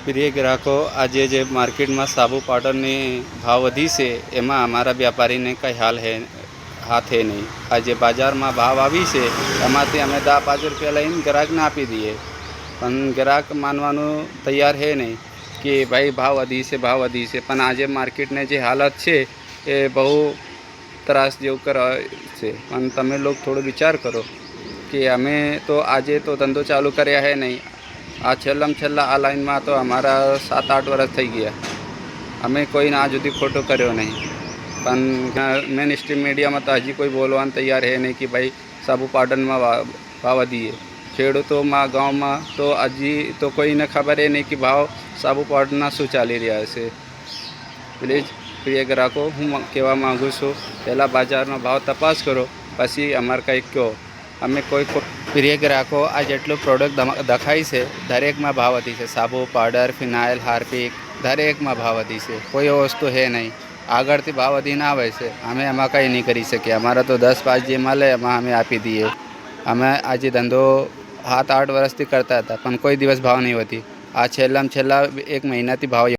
પ્રિય ગ્રાહકો, આજે જે માર્કેટમાં સાબુ પાવડરની ભાવ વધી છે એમાં અમારા વ્યાપારીને કંઈ હાથ હે નહીં. આજે બજારમાં ભાવ આવી છે એમાંથી અમે 10-5 રૂપિયા લઈને ગ્રાહકને આપી દઈએ, પણ ગ્રાહક માનવાનું તૈયાર હે નહીં કે ભાઈ ભાવ વધી છે. પણ આજે માર્કેટની જે હાલત છે એ બહુ ત્રાસ જેવું કરે છે. પણ તમે લોકો થોડો વિચાર કરો કે અમે તો આજે તો ધંધો ચાલુ કર્યા હે નહીં. આ છેલ્લા આ લાઈનમાં તો અમારા 7-8 વર્ષ થઈ ગયા. અમે કોઈને આ સુધી ખોટો કર્યો નહીં, પણ મેન સ્ટ્રીમ મીડિયામાં તો હજી કોઈ બોલવાનું તૈયાર હે નહીં કે ભાઈ સાબુ પાવડરમાં ભાવ વધીએ. ખેડૂતોમાં ગામમાં તો હજી તો કોઈને ખબર હે નહીં કે ભાવ સાબુ પાવડરના શું ચાલી રહ્યા છે. પ્લીઝ પ્રિય ગ્રાહકો, હું કહેવા માગું છું, પહેલાં બજારનો ભાવ તપાસ કરો, પછી અમારે કંઈક કહો. અમે પ્રિય ગ્રાહકો, આ જેટલું પ્રોડક્ટ દેખાય છે દરેકમાં ભાવ વધી છે. સાબુ, પાવડર, ફિનાઇલ, હાર્પિક દરેકમાં ભાવ વધી છે. કોઈ વસ્તુ હે નહીં. આગળથી ભાવ વધીને આવે છે, અમે એમાં કંઈ નહીં કરી શકીએ. અમારા તો 10-5 જે મળે એમાં અમે આપી દઈએ. અમે આજે ધંધો 7-8 વર્ષથી કરતા હતા, પણ કોઈ દિવસ ભાવ નહીં વધી. આ છેલ્લા 1 મહિનાથી ભાવ